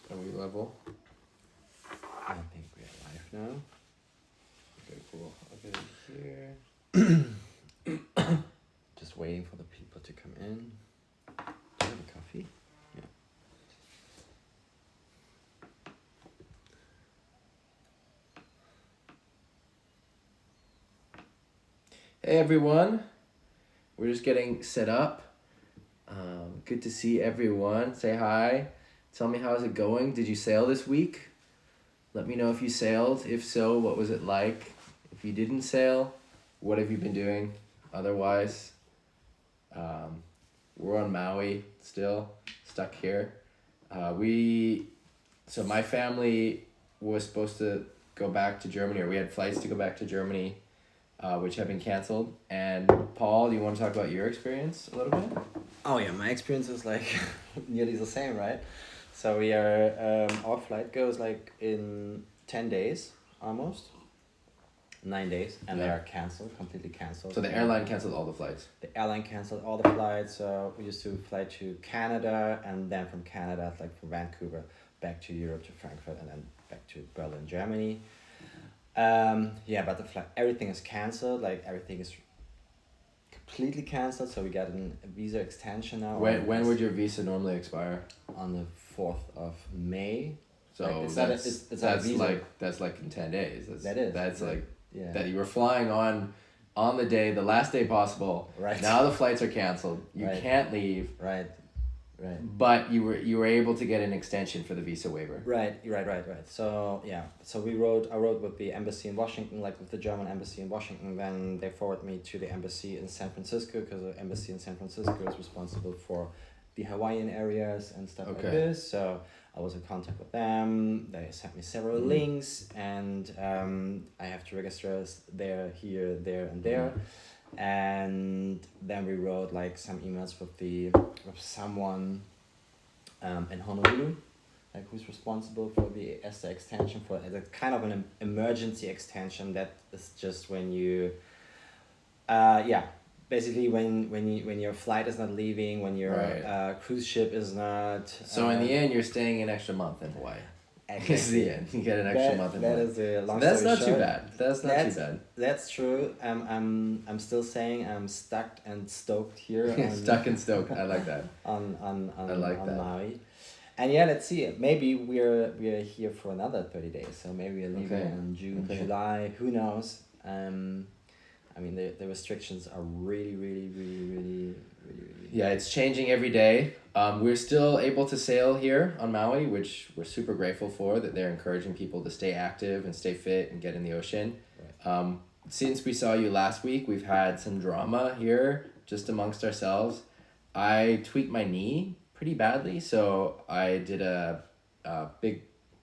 Are we level? I think we're live now. Okay, cool. I'll get it here. Just waiting for the people to come in. Do you have a coffee? Yeah. Hey everyone, we're just getting set up. Good to see everyone. Say hi. Tell me how's it going. Did you sail this week? Let me know if you sailed. If so, what was it like? If you didn't sail, what have you been doing? Otherwise, we're on Maui still, stuck here. So my family was supposed to go back to Germany, or we had flights to go back to Germany, which have been canceled. And Paul, do you want to talk about your experience a little bit? Oh yeah, my experience is like nearly the same, right? So we are our flight goes like in 10 days almost. 9 days, and they are completely canceled. So the airline canceled all the flights. The airline canceled all the flights. So we used to fly to Canada, and then from Canada, like from Vancouver, back to Europe to Frankfurt, and then back to Berlin, Germany. Yeah, but the flight, everything is canceled. Like everything is completely canceled. So we got a visa extension now. When would your visa normally expire? On the 4th of May. So like, that's like in 10 days. That's like yeah. that you were flying on the day, the last day possible. Right. Now the flights are canceled. You can't leave. Right. But you were able to get an extension for the visa waiver. Right. So yeah, I wrote with the embassy in Washington, like with the German embassy in Washington. Then they forwarded me to the embassy in San Francisco, because the embassy in San Francisco is responsible for the Hawaiian areas and stuff like this. So I was in contact with them. They sent me several links, and I have to register there, here, there, and there. And then we wrote like some emails with someone in Honolulu, like who's responsible for the ESTA extension, for a kind of an emergency extension that is just when you basically when your flight is not leaving, when your cruise ship is not. So in the end, you're staying an extra month in Hawaii. It's the end. You get an extra month in Hawaii. That is a long That's story not short. too bad. That's not too bad. That's true. I'm still saying I'm stuck and stoked here. Stuck and stoked. I like that. on that. Maui. And yeah, let's see. Maybe we're here for another 30 days. So maybe we're leaving in June, July. Who knows? I mean, the restrictions are really. Yeah, it's changing every day. We're still able to sail here on Maui, which we're super grateful for, that they're encouraging people to stay active and stay fit and get in the ocean. Right. Since we saw you last week, we've had some drama here just amongst ourselves. I tweaked my knee pretty badly, so I did a big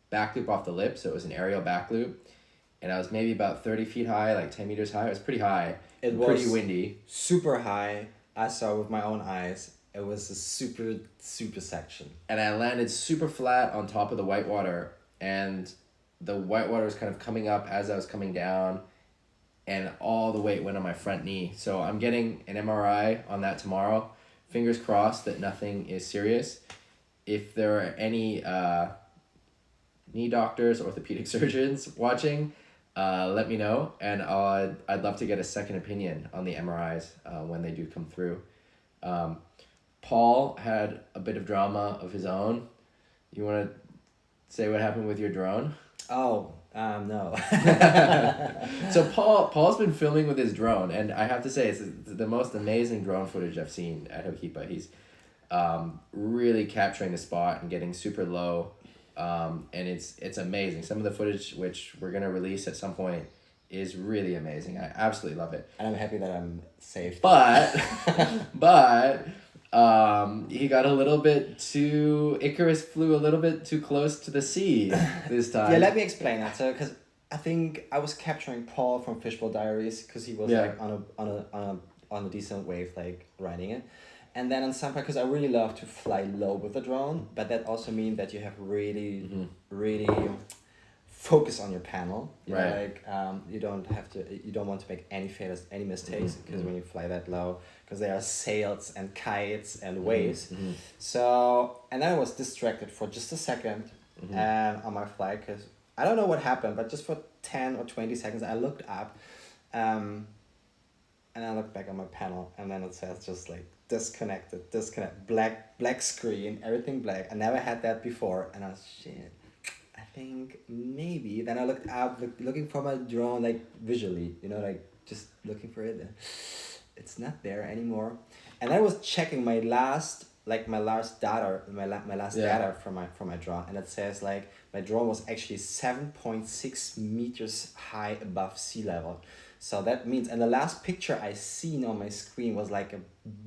back loop off the lip, so it was an aerial back loop. And I was maybe about 30 feet high, like 10 meters high. It was pretty high. It was pretty windy. Super high. I saw with my own eyes. It was a super section. And I landed super flat on top of the whitewater. And the whitewater was kind of coming up as I was coming down. And all the weight went on my front knee. So I'm getting an MRI on that tomorrow. Fingers crossed that nothing is serious. If there are any knee doctors, orthopedic surgeons watching, let me know, and I'd love to get a second opinion on the MRIs when they do come through. Paul had a bit of drama of his own. You want to say what happened with your drone? Oh, no. So Paul's been filming with his drone, and I have to say it's the most amazing drone footage I've seen at Hokipa. He's really capturing the spot and getting super low. And it's amazing. Some of the footage, which we're gonna release at some point, is really amazing. I absolutely love it. And I'm happy that I'm safe. But he got a little bit too. Icarus flew a little bit too close to the sea this time. Yeah, let me explain that. So, because I think I was capturing Paul from Fishbowl Diaries, because he was like on a decent wave, like riding it. And then on some part, because I really love to fly low with the drone, but that also means that you have really focus on your panel. You know, like you don't want to make any failures, any mistakes, because when you fly that low, because there are sails and kites and waves. So, and then I was distracted for just a second and on my flight, because I don't know what happened, but just for 10 or 20 seconds I looked up, and I looked back on my panel, and then it says just like disconnect, black screen, everything black. I never had that before, and I was shit. I think maybe. Then I looked up, looking for my drone, like visually, like just looking for it. It's not there anymore. And I was checking my last data, my last data from my drone, and it says like my drone was actually 7.6 meters high above sea level. So that means, and the last picture I seen on my screen was like a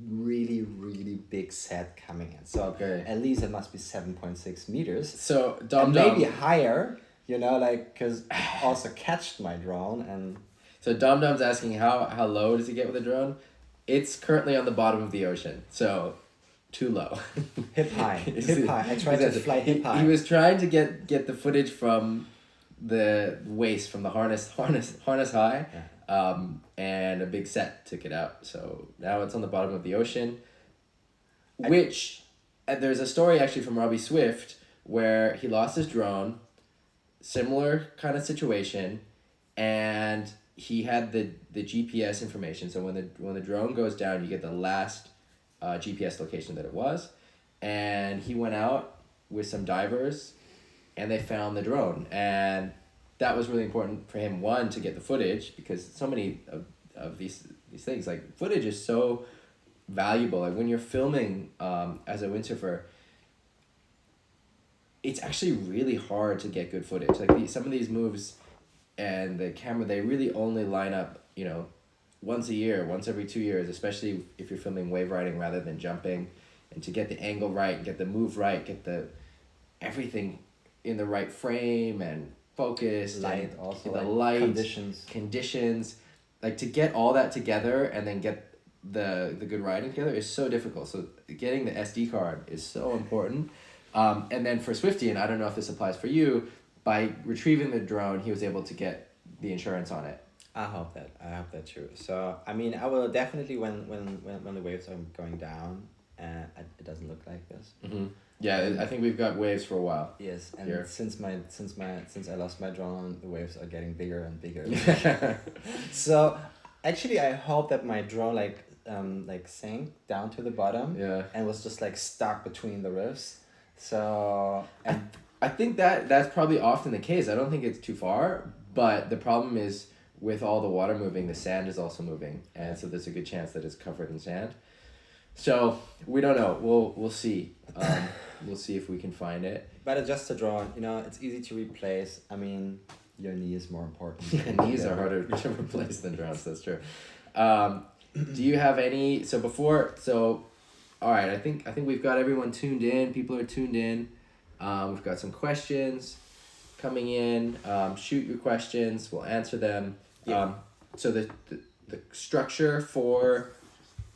really, really big set coming in. So at least it must be 7.6 meters. So maybe higher, because I also catched my drone. And so Dom's asking how low does he get with a drone? It's currently on the bottom of the ocean, so too low. Hip high. I tried to fly hip high. He was trying to get the footage from the waist, from the harness high. Yeah. And a big set took it out. So now it's on the bottom of the ocean, which there's a story actually from Robbie Swift where he lost his drone, similar kind of situation, and he had the GPS information. So when the drone goes down, you get the last GPS location that it was, and he went out with some divers, and they found the drone. And that was really important for him, one, to get the footage, because so many of these things, like footage is so valuable. Like when you're filming as a windsurfer, it's actually really hard to get good footage. Like some of these moves and the camera, they really only line up, once a year, once every 2 years, especially if you're filming wave riding rather than jumping. And to get the angle right, get the move right, get the everything in the right frame and focused, light, also the like light conditions, like to get all that together and then get the good riding together is so difficult. So getting the SD card is so important. And then for Swifty, and I don't know if this applies for you, by retrieving the drone, he was able to get the insurance on it. I hope that too. So I mean, I will definitely when the waves are going down, it doesn't look like this. Mm-hmm. Yeah, I think we've got waves for a while. Yes, and here. Since I lost my drone, the waves are getting bigger and bigger. So actually, I hope that my drone sank down to the bottom. Yeah. And was just like stuck between the rifts. So and I think that's probably often the case. I don't think it's too far, but the problem is with all the water moving, the sand is also moving, and so there's a good chance that it's covered in sand. So we don't know. We'll see. We'll see if we can find it. But just a drone, it's easy to replace. I mean, your knee is more important. Knees are harder to replace than drones. That's true. Do you have any? All right. I think we've got everyone tuned in. People are tuned in. We've got some questions coming in. Shoot your questions. We'll answer them. Yeah. So the structure for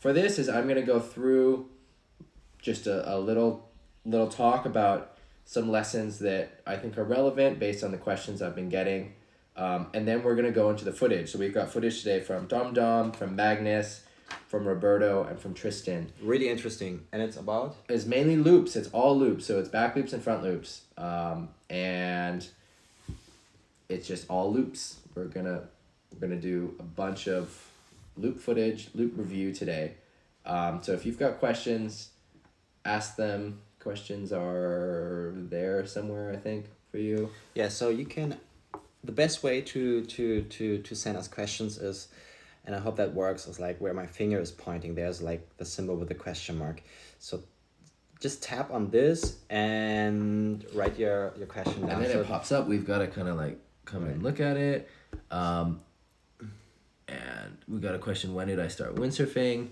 this is I'm gonna go through just a little talk about some lessons that I think are relevant based on the questions I've been getting, and then we're gonna go into the footage. So we've got footage today from Dom, from Magnus, from Roberto, and from Tristan. Really interesting, and it's mainly loops. It's all loops, so it's back loops and front loops, and it's just all loops. We're gonna do a bunch of loop footage, loop review today. So if you've got questions, ask them. Questions are there somewhere, I think, for you. Yeah, so you can, the best way to send us questions is, and I hope that works, is like where my finger is pointing, there's like the symbol with the question mark. So just tap on this and write your question down. And then it pops up. We've got to kind of like come and look at it. And we got a question, when did I start windsurfing?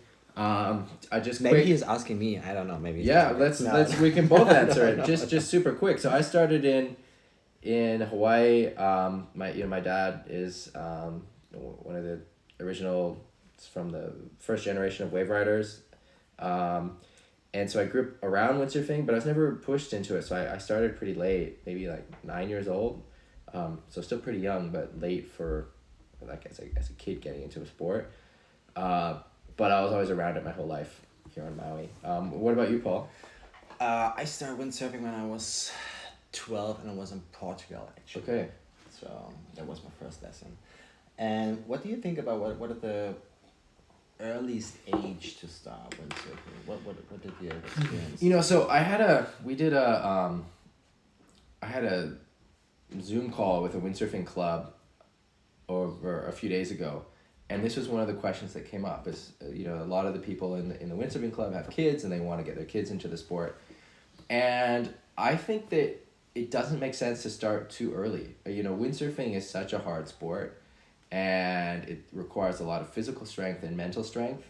Maybe he's asking me. I don't know. Maybe. Yeah, let's we can both answer it. Just super quick. So I started in Hawaii. My dad is one of the original, from the first generation of wave riders, and so I grew up around windsurfing, but I was never pushed into it. So I started pretty late, maybe like 9 years old. So still pretty young, but late for like as a kid getting into a sport. But I was always around it my whole life here on Maui. What about you, Paul? I started windsurfing when I was 12, and it was in Portugal actually. Okay. So that was my first lesson. And what do you think about what are the earliest age to start windsurfing? What did you experience? You know, so I had a Zoom call with a windsurfing club over a few days ago, and this was one of the questions that came up. Is you know, a lot of the people in the windsurfing club have kids and they want to get their kids into the sport, and I think that it doesn't make sense to start too early. You know, windsurfing is such a hard sport, and it requires a lot of physical strength and mental strength.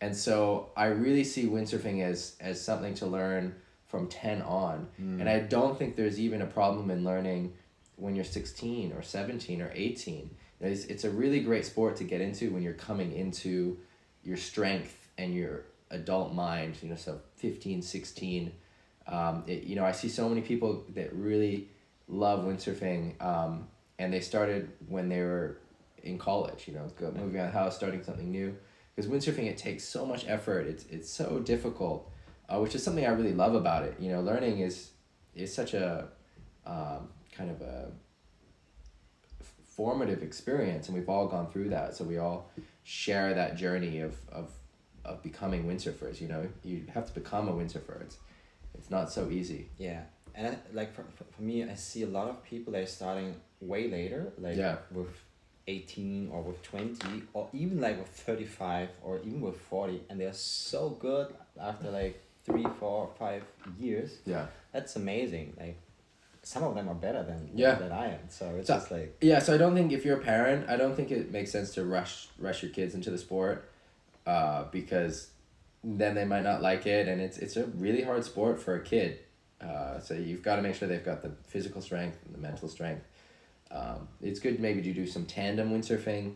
And so I really see windsurfing as something to learn from 10 on. And I don't think there's even a problem in learning when you're 16 or 17 or 18. It's a really great sport to get into when you're coming into your strength and your adult mind, you know, so 15, 16. You know, I see so many people that really love windsurfing, and they started when they were in college, you know, moving out of the house, starting something new. Because windsurfing, it takes so much effort. It's so difficult, which is something I really love about it. You know, learning is such a kind of a formative experience, and we've all gone through that. So we all share that journey of becoming windsurfers. You know, you have to become a windsurfer. It's not so easy. Yeah, and for me, I see a lot of people they're starting way later, like with 18 or with 20 or even like with 35 or even with 40, and they're so good after like 3, 4, 5 years. Yeah, that's amazing. Like some of them are better than I am, so it's just like so I don't think if you're a parent, I don't think it makes sense to rush your kids into the sport, because then they might not like it, and it's a really hard sport for a kid, so you've got to make sure they've got the physical strength and the mental strength. It's good maybe to do some tandem windsurfing,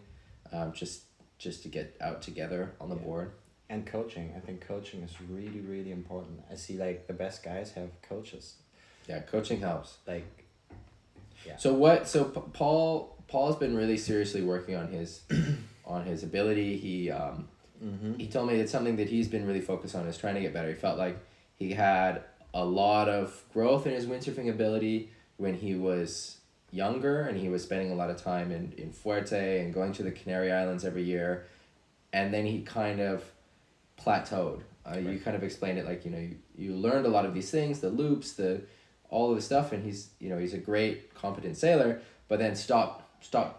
just to get out together on the board. And coaching. I think coaching is really, really important. I see like the best guys have coaches. Yeah, coaching helps. Like, yeah. So Paul's been really seriously working on his on his ability. He told me it's something that he's been really focused on is trying to get better. He felt like he had a lot of growth in his windsurfing ability when he was younger, and he was spending a lot of time in Fuerte and going to the Canary Islands every year, and then he kind of plateaued. You kind of explained it like, you know, you learned a lot of these things, the loops, all of the stuff, and he's a great competent sailor, but then stopped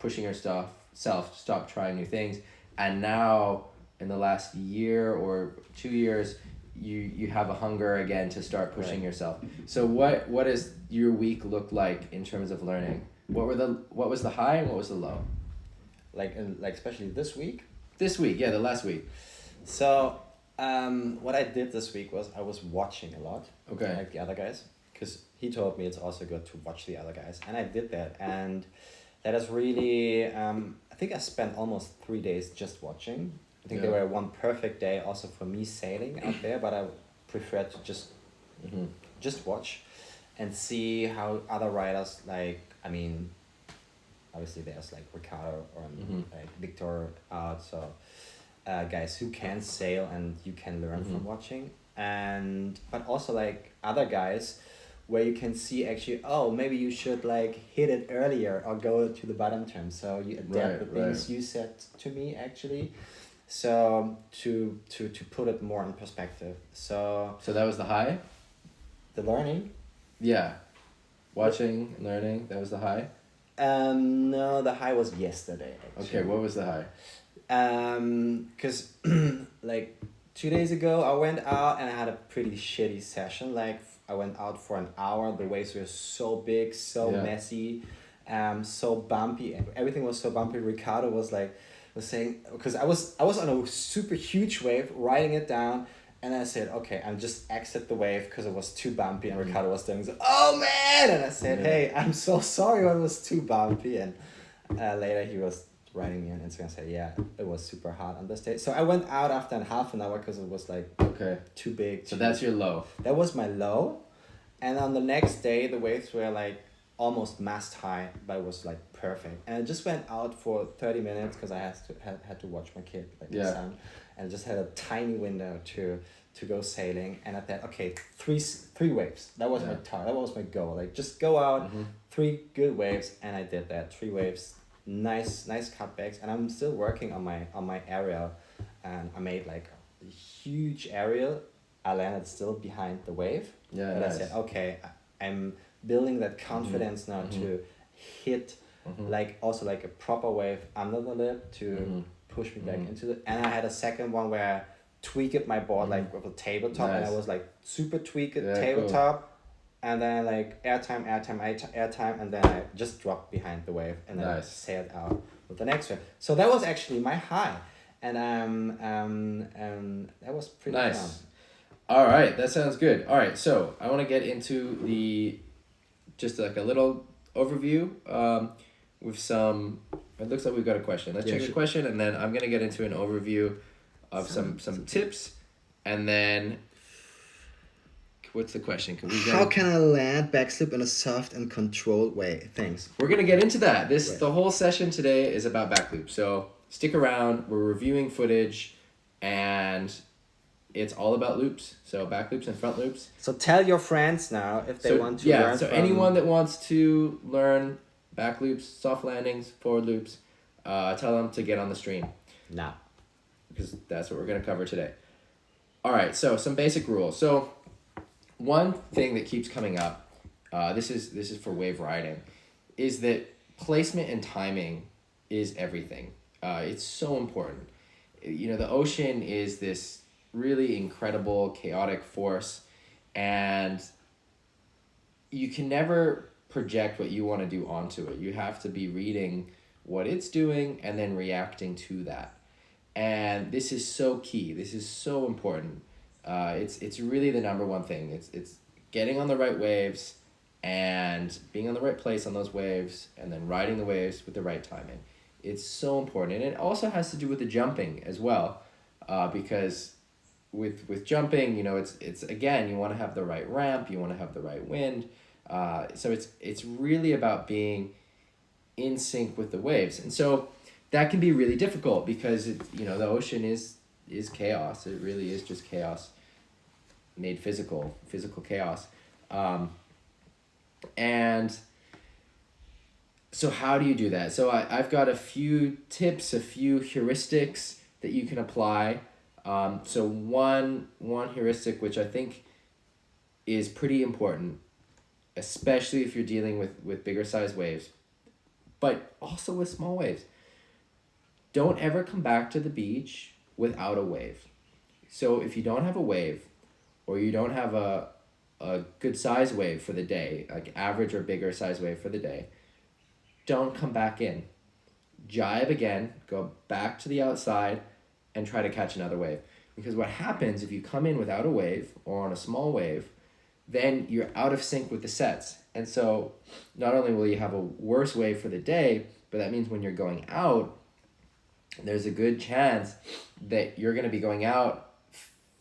pushing yourself, stopped trying new things, and now in the last year or 2 years you have a hunger again to start pushing yourself. So what does your week look like in terms of learning? What was the high and what was the low? Like especially this week? This week, yeah, the last week. So what I did this week was I was watching a lot. Okay. Like the other guys, because he told me it's also good to watch the other guys, and I did that, and that is really I think I spent almost 3 days just watching. I think there were one perfect day also for me sailing out there, but I preferred to just watch and see how other riders, like, I mean, obviously there's like Ricardo or like Victor out, so guys who can sail and you can learn from watching, but also like other guys where you can see actually, oh, maybe you should like hit it earlier or go to the bottom turn, so you adapt the things you said to me actually. So to put it more in perspective. So that was the high? The learning? Yeah. Watching, learning, that was the high? No, the high was yesterday, actually. Okay, what was the high? Because like 2 days ago I went out and I had a pretty shitty session. Like I went out for an hour, the waves were so big, so messy, so bumpy, everything was so bumpy. Ricardo was saying, because I was on a super huge wave riding it down, and I said, okay, I'm just exit the wave because it was too bumpy, and Ricardo was doing so, oh man, and I said, hey, I'm so sorry when it was too bumpy, and later he was writing me on Instagram saying, yeah, it was super hard on this day. So I went out after half an hour because it was like too big. So that's your low. That was my low, and on the next day the waves were like almost mast high, but it was like perfect. And I just went out for 30 minutes because I had to watch my kid, like my son, and just had a tiny window to go sailing, and I thought, okay, three waves. That was my target. That was my goal. Like just go out, 3 good waves, and I did that. 3 waves, nice cutbacks, and I'm still working on my area, and I made like a huge area. I landed still behind the wave. Yeah, but nice. I said, okay, I'm building that confidence now to hit like also like a proper wave under the lip to push me back into it. And I had a second one where I tweaked my board like with a tabletop, and I was like super tweaked tabletop, and then like airtime, and then I just dropped behind the wave and then sailed out with the next wave. So that was actually my high, and that was pretty fun. All right, that sounds good. All right, so I want to get into just like a little overview with some. It looks like we've got a question. Let's check the question, and then I'm gonna get into an overview of some tips, and then what's the question? How can I land backslip in a soft and controlled way? Thanks. We're gonna get into that. The whole session today is about backloop, so stick around. We're reviewing footage, and it's all about loops. So back loops and front loops. So tell your friends now if they want to learn. So anyone that wants to learn back loops, soft landings, forward loops, tell them to get on the stream. Now. Because that's what we're going to cover today. All right, so some basic rules. So one thing that keeps coming up, this is for wave riding, is that placement and timing is everything. It's so important. You know, the ocean is this really incredible, chaotic force, and you can never project what you want to do onto it. You have to be reading what it's doing and then reacting to that. And this is so key. This is so important. It's really the number one thing. It's getting on the right waves and being on the right place on those waves, and then riding the waves with the right timing. It's so important. And it also has to do with the jumping as well, because with jumping, you know, it's again, you want to have the right ramp, you want to have the right wind. So it's really about being in sync with the waves. And so that can be really difficult because the ocean is chaos. It really is just chaos made physical chaos. And so how do you do that? So I've got a few tips, a few heuristics that you can apply. So one heuristic, which I think is pretty important, especially if you're dealing with bigger size waves, but also with small waves. Don't ever come back to the beach without a wave. So if you don't have a wave, or you don't have a good size wave for the day, like average or bigger size wave for the day, don't come back in. Jibe again, go back to the outside, and try to catch another wave. Because what happens if you come in without a wave or on a small wave, then you're out of sync with the sets. And so not only will you have a worse wave for the day, but that means when you're going out, there's a good chance that you're going to be going out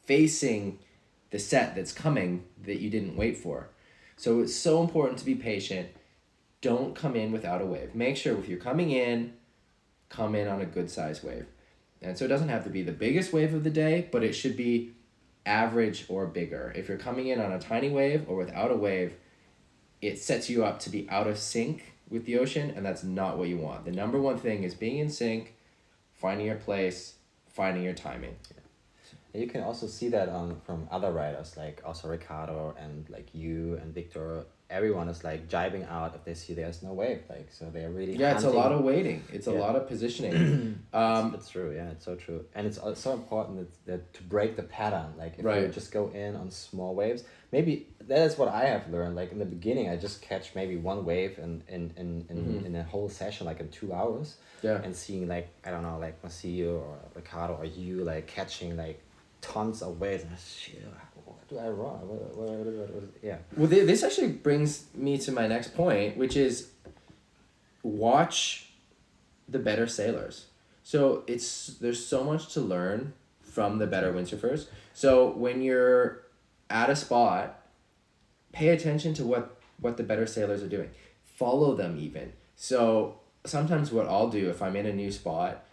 facing the set that's coming that you didn't wait for. So it's so important to be patient. Don't come in without a wave. Make sure if you're coming in, come in on a good size wave. And so it doesn't have to be the biggest wave of the day, but it should be average or bigger. If you're coming in on a tiny wave or without a wave, it sets you up to be out of sync with the ocean, and that's not what you want. The number one thing is being in sync, finding your place, finding your timing. You can also see that from other riders, like also Ricardo and like you and Victor. Everyone is like jibing out if they see there's no wave, like, so they're really it's a lot of waiting. It's a lot of positioning. It's true. Yeah, it's so true. And it's so important that to break the pattern, like if you just go in on small waves, maybe that is what I have learned. Like in the beginning, I just catch maybe one wave in a whole session, like in 2 hours. Yeah. And seeing like, I don't know, like Macio or Ricardo or you like catching like tons of waves, and shit, what do I run? Yeah. Well, this actually brings me to my next point, which is watch the better sailors. So there's so much to learn from the better windsurfers. So when you're at a spot, pay attention to what the better sailors are doing. Follow them even. So sometimes what I'll do if I'm in a new spot,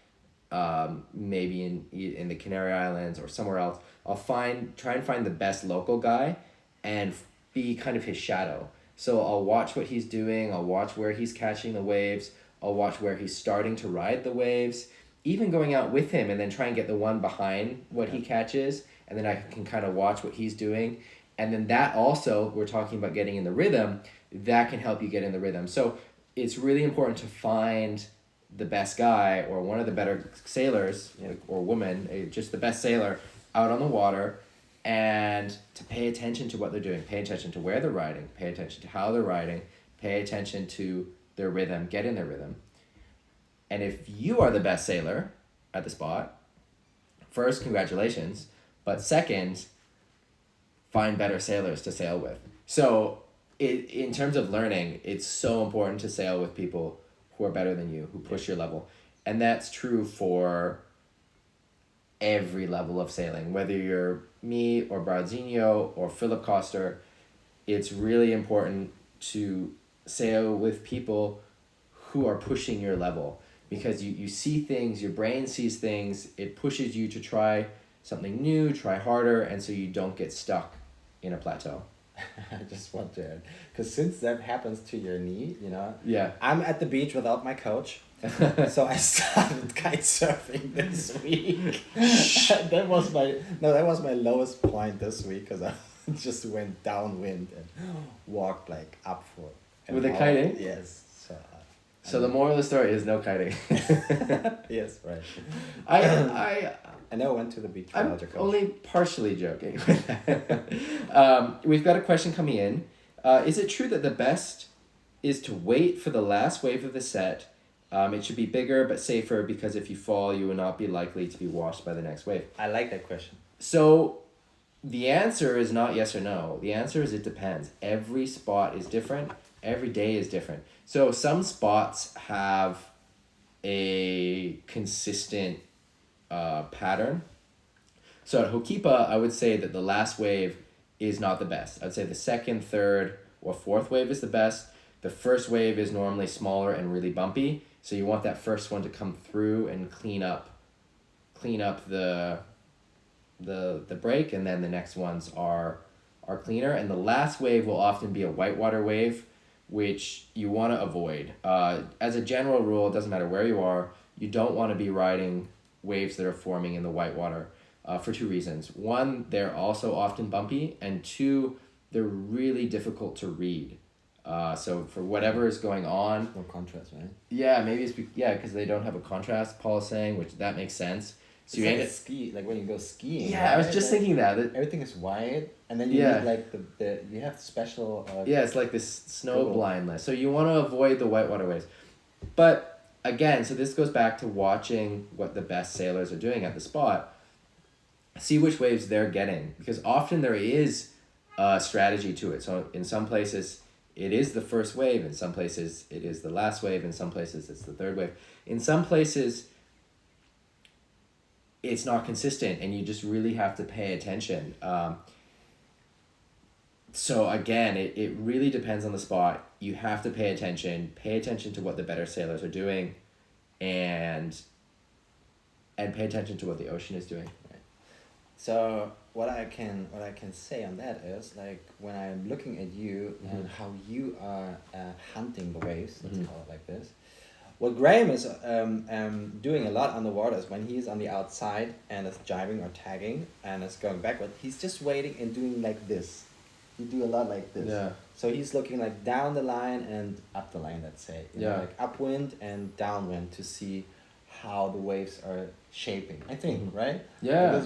maybe in the Canary Islands or somewhere else, I'll try and find the best local guy and be kind of his shadow. So I'll watch what he's doing, I'll watch where he's catching the waves, I'll watch where he's starting to ride the waves, even going out with him and then try and get the one behind what he catches, and then I can kind of watch what he's doing. And then that also, we're talking about getting in the rhythm, that can help you get in the rhythm. So it's really important to find the best guy or one of the better sailors or woman, just the best sailor out on the water, and to pay attention to what they're doing, pay attention to where they're riding, pay attention to how they're riding, pay attention to their rhythm, get in their rhythm. And if you are the best sailor at the spot, first, congratulations, but second, find better sailors to sail with. So in terms of learning, it's so important to sail with people who are better than you, who push your level. And that's true for every level of sailing, whether you're me or Bradzinho or Philip Koster. It's really important to sail with people who are pushing your level, because you see things, your brain sees things, it pushes you to try something new, try harder, and so you don't get stuck in a plateau. I just want to add, because since that happens to your knee, Yeah. I'm at the beach without my coach. So I started kite surfing this week. that was my lowest point this week, because I just went downwind and walked like up for With the kiting? Yes. So the moral of the story is no kiting. Yes, right. I never went to the beach I'm without a coach. only partially joking. We've got a question coming in. Is it true that the best is to wait for the last wave of the set? It should be bigger but safer, because if you fall, you will not be likely to be washed by the next wave. I like that question. So the answer is not yes or no. The answer is it depends. Every spot is different. Every day is different. So some spots have a consistent pattern. So at Hokipa, I would say that the last wave is not the best. I'd say the second, third, or fourth wave is the best. The first wave is normally smaller and really bumpy. So you want that first one to come through and clean up the break, and then the next ones are cleaner. And the last wave will often be a whitewater wave, which you want to avoid. As a general rule, it doesn't matter where you are, you don't want to be riding waves that are forming in the whitewater for two reasons. One, they're also often bumpy, and two, they're really difficult to read. So for whatever is going on... No contrast, right? Yeah, maybe it's... Yeah, because they don't have a contrast, Paul is saying, which that makes sense. So it's like ski, like when you go skiing. Yeah, right? I was just thinking that. Everything is white, and then you need like you have special... yeah, it's like this snow blindness. So you want to avoid the whitewater waves. But again, so this goes back to watching what the best sailors are doing at the spot. See which waves they're getting, because often there is a strategy to it. So in some places, it is the first wave. In some places, it is the last wave. In some places, it's the third wave. In some places... it's not consistent, and you just really have to pay attention. So again, it really depends on the spot. You have to pay attention to what the better sailors are doing, and pay attention to what the ocean is doing. Right. So what I can say on that is, like, when I'm looking at you and how you are hunting the waves, let's call it like this. What Graham is doing a lot on the water is when he's on the outside and is jiving or tagging and is going backward, he's just waiting and doing like this. You do a lot like this. Yeah. So he's looking like down the line and up the line, let's say. You know, like upwind and downwind to see how the waves are shaping, I think, right? Yeah,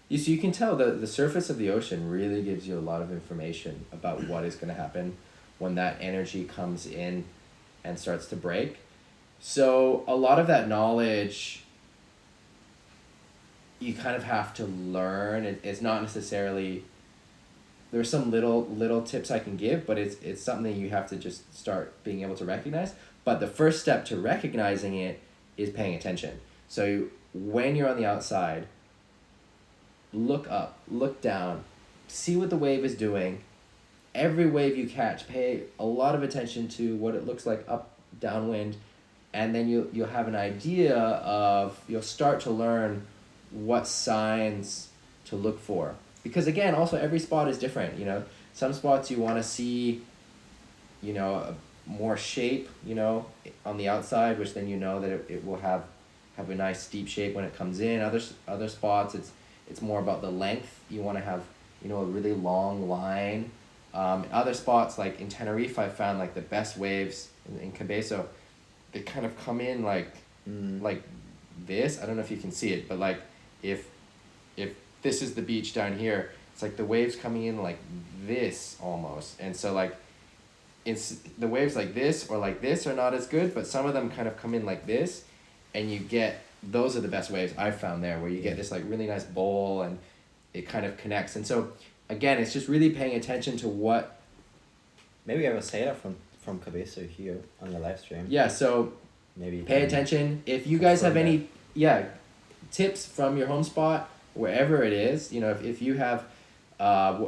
you can tell the surface of the ocean really gives you a lot of information about what is going to happen when that energy comes in and starts to break. So a lot of that knowledge you kind of have to learn. It's not necessarily... There's some little tips I can give, but it's something you have to just start being able to recognize. But the first step to recognizing it is paying attention. So when you're on the outside, look up, look down, see what the wave is doing. Every wave you catch, pay a lot of attention to what it looks like up, downwind, and then you'll have an idea of... You'll start to learn what signs to look for. Because again, also every spot is different, you know. Some spots you want to see, you know, more shape, you know, on the outside, which then you know that it will have a nice steep shape when it comes in. Other spots, it's more about the length. You want to have, you know, a really long line. Other spots, like in Tenerife, I found like the best waves in Cabezo, they kind of come in like this. I don't know if you can see it, but like if this is the beach down here, it's like the waves coming in like this almost. And so like it's the waves like this or like this are not as good, but some of them kind of come in like this, and you get, those are the best waves I've found there, where you get this like really nice bowl and it kind of connects. And so again, it's just really paying attention to what. Maybe I have a sailor from Cabezo here on the live stream. Yeah, so maybe pay attention. If you guys have any tips from your home spot, wherever it is, you know, if you have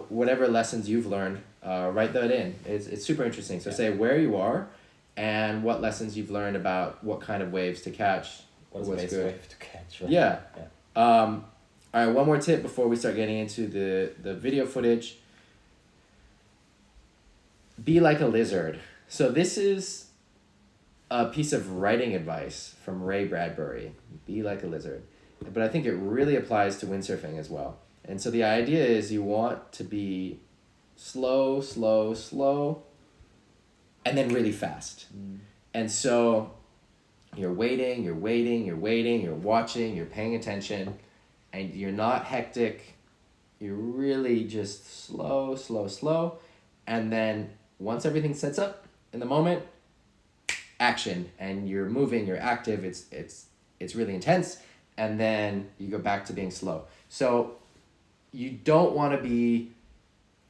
whatever lessons you've learned, write that in. It's super interesting. So say where you are and what lessons you've learned about what kind of waves to catch. What's the best wave to catch, right? Yeah. All right, one more tip before we start getting into the video footage. Be like a lizard. So this is a piece of writing advice from Ray Bradbury. Be like a lizard. But I think it really applies to windsurfing as well. And so the idea is you want to be slow, slow, slow, and then really fast. And so you're waiting, you're watching, you're paying attention, and you're not hectic. You're really just slow, slow, slow. And then once everything sets up in the moment, action, and you're moving, you're active, it's really intense, and then you go back to being slow. So you don't want to be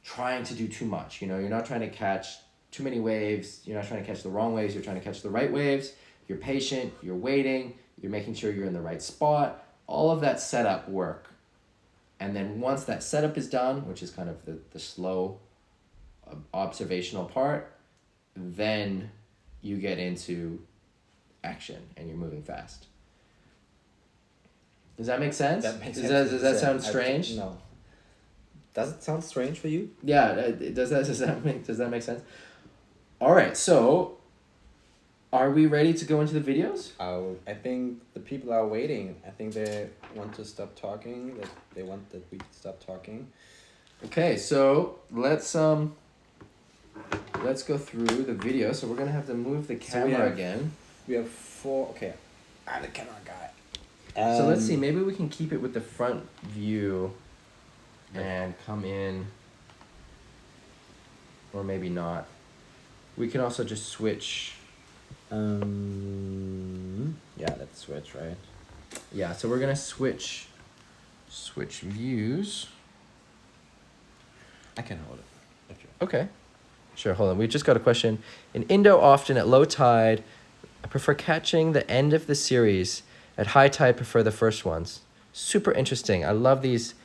trying to do too much. You know, you're not trying to catch too many waves. You're not trying to catch the wrong waves. You're trying to catch the right waves. You're patient. You're waiting. You're making sure you're in the right spot. All of that setup work. And then once that setup is done, which is kind of the slow observational part, then you get into action and you're moving fast. Does that make sense? That makes sense. sense. Does that sound strange? No. Does it sound strange for you? Yeah, does that make sense? All right, so are we ready to go into the videos? I think the people are waiting. I think they want to stop talking. That they want that we stop talking. Okay, so let's go through the video. So we're gonna have to move the camera again. We have 4. Okay, I'm the camera guy. So let's see. Maybe we can keep it with the front view, and come in. Or maybe not. We can also just switch. Yeah, let's switch, right? Yeah, so we're gonna switch views. I can hold it. Okay. Sure, hold on. We just got a question. In Indo, often at low tide, I prefer catching the end of the series. At high tide, prefer the first ones. Super interesting. I love these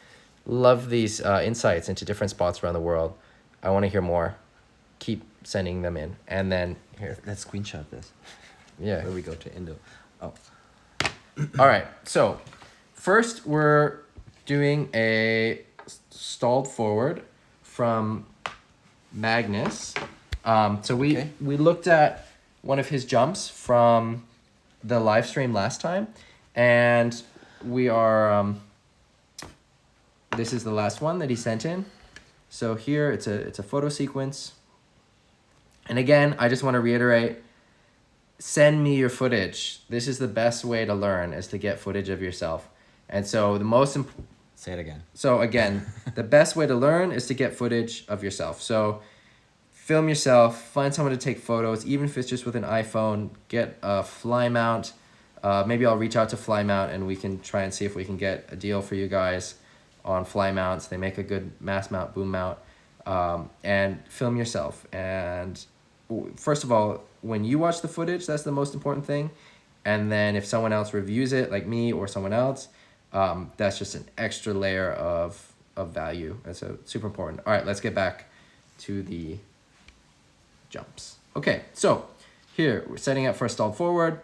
insights into different spots around the world. I want to hear more. Keep sending them in. And then here. Let's screenshot this. Yeah. Where we go to Indo. Oh. All right. So first we're doing a stalled forward from Magnus. So we looked at one of his jumps from the live stream last time, and we are this is the last one that he sent in. So here it's a photo sequence. And again, I just want to reiterate, send me your footage. This is the best way to learn, is to get footage of yourself. And so Say it again. So again, the best way to learn is to get footage of yourself. So film yourself, find someone to take photos, even if it's just with an iPhone, get a fly mount. Maybe I'll reach out to Fly Mount and we can try and see if we can get a deal for you guys on fly mounts. They make a good mass mount, boom mount, and film yourself. And first of all, when you watch the footage, that's the most important thing. And then if someone else reviews it, like me or someone else, that's just an extra layer of value. And so super important. All right, let's get back to the jumps. Okay, so here we're setting up for a stalled forward.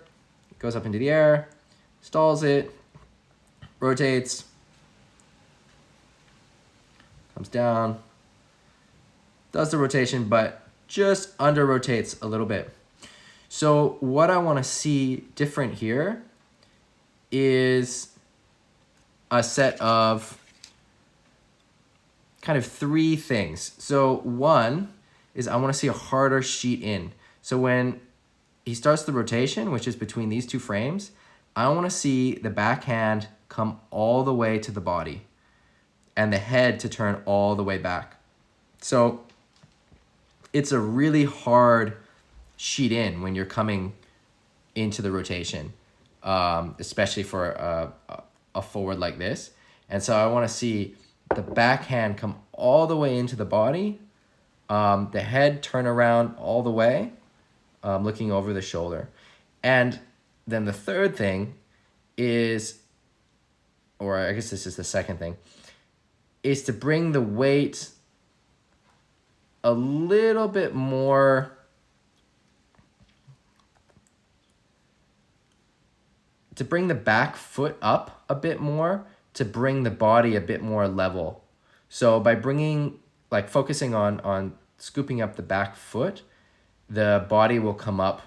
Goes up into the air, stalls it, rotates, comes down, does the rotation, but just under rotates a little bit. So what I want to see different here is a set of kind of three things. So one is I want to see a harder sheet in. So when he starts the rotation, which is between these two frames, I want to see the backhand come all the way to the body and the head to turn all the way back. So it's a really hard sheet in when you're coming into the rotation, especially for a forward like this. And so I want to see the backhand come all the way into the body, the head turn around all the way, looking over the shoulder. And then the third thing is, or I guess this is the second thing, is to bring the weight a little bit more, to bring the back foot up a bit more, to bring the body a bit more level. So by bringing, like focusing on scooping up the back foot, the body will come up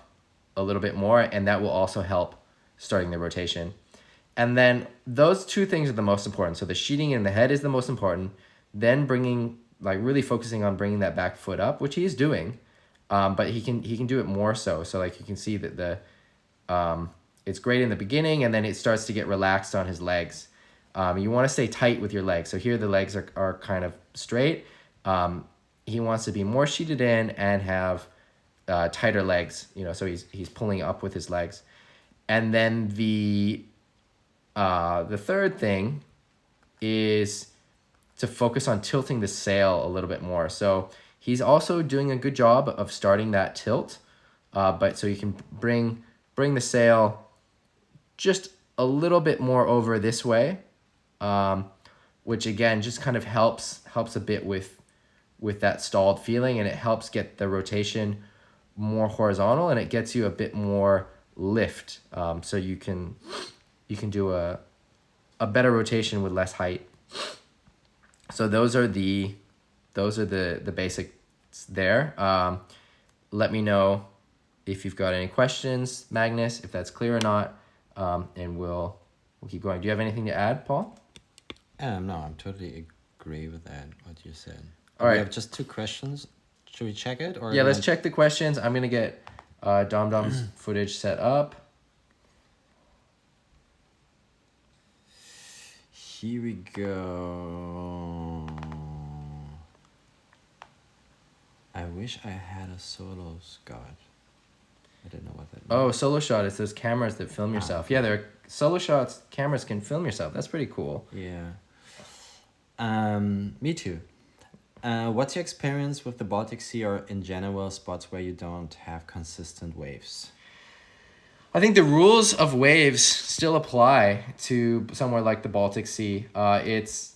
a little bit more, and that will also help starting the rotation. And then those two things are the most important. So the sheeting in the head is the most important. Then bringing, like really focusing on bringing that back foot up, which he's doing, but he can do it more so. So like you can see that the it's great in the beginning, and then it starts to get relaxed on his legs. You want to stay tight with your legs. So here the legs are kind of straight. He wants to be more sheeted in and have tighter legs, so he's pulling up with his legs. And then the third thing is to focus on tilting the sail a little bit more. So he's also doing a good job of starting that tilt, but so you can bring the sail just a little bit more over this way, which again just kind of helps a bit with that stalled feeling, and it helps get the rotation more horizontal, and it gets you a bit more lift, so you can do a better rotation with less height. So those are the basics there. Let me know if you've got any questions, Magnus, if that's clear or not, and we'll keep going. Do you have anything to add, Paul? No, I'm totally agree with that, what you said. All right. We have just 2 questions. Should we check it? Or yeah, let's check the questions. I'm going to get Dom's footage set up. Here we go. I wish I had a solo Scott. I didn't know what that means. Oh, solo shot. It's those cameras that film yourself. Yeah, they're solo shots. Cameras can film yourself. That's pretty cool. Yeah. Me too. What's your experience with the Baltic Sea, or in general spots where you don't have consistent waves? I think the rules of waves still apply to somewhere like the Baltic Sea. It's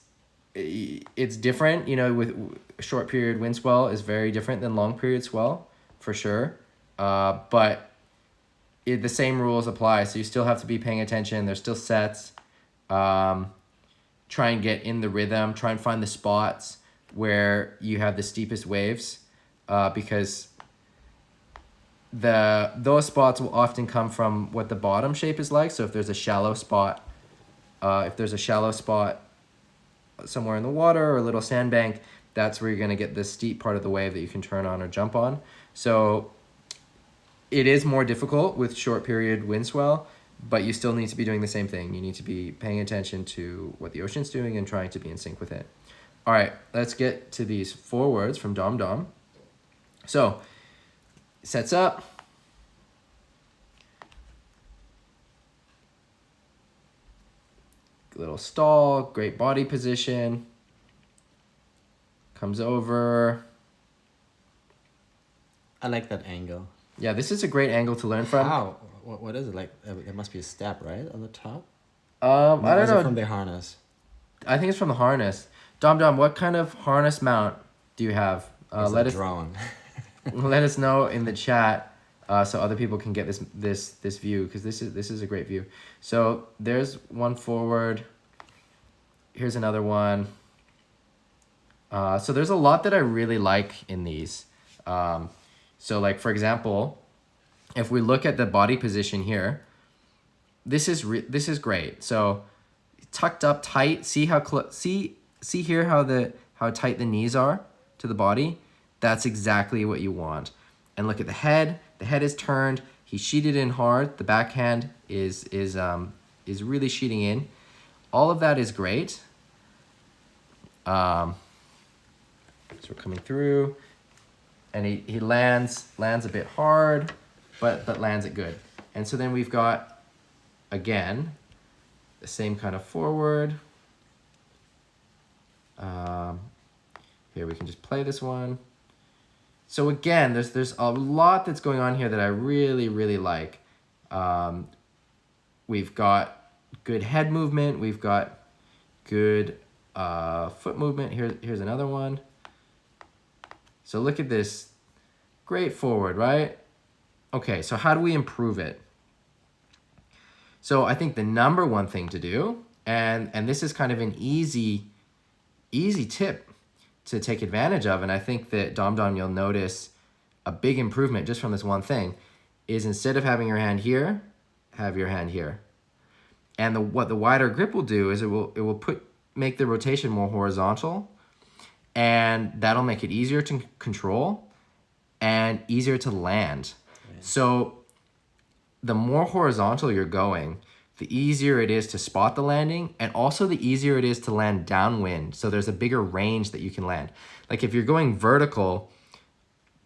different, with short period wind swell is very different than long period swell, for sure. But the same rules apply, so you still have to be paying attention. There's still sets. Try and get in the rhythm. Try and find the spots where you have the steepest waves, because those spots will often come from what the bottom shape is like. So if there's a shallow spot, somewhere in the water or a little sandbank, that's where you're going to get the steep part of the wave that you can turn on or jump on. So it is more difficult with short period wind swell, but you still need to be doing the same thing. You need to be paying attention to what the ocean's doing and trying to be in sync with it. All right, let's get to these forwards from Dom. So, sets up. Little stall, great body position. Comes over. I like that angle. Yeah, this is a great angle to learn from. How? What is it like? There must be a step, right, on the top? I don't know. From the harness. I think it's from the harness. Dom, what kind of harness mount do you have? Let us drone. Let us know in the chat, so other people can get this view, because this is a great view. So there's one forward. Here's another one. So there's a lot that I really like in these. So like, for example, if we look at the body position here, this is great. So tucked up tight, see how see here how tight the knees are to the body. That's exactly what you want. And look at the head. The head is turned. He sheeted in hard. The backhand is really sheeting in. All of that is great. So we're coming through, and he lands a bit hard, but lands it good. And so then we've got, again, the same kind of forward. Here we can just play this one. So again, there's a lot that's going on here that I really, really like. We've got good head movement. We've got good foot movement. Here's another one. So look at this. Great forward, right? Okay, so how do we improve it? So I think the number one thing to do, and this is kind of an easy tip to take advantage of, and I think that Dom you'll notice a big improvement just from this one thing, is instead of having your hand here, have your hand here. And what the wider grip will do is it will make the rotation more horizontal, and that'll make it easier to control and easier to land. Right. So the more horizontal you're going, the easier it is to spot the landing, and also the easier it is to land downwind. So there's a bigger range that you can land. Like if you're going vertical,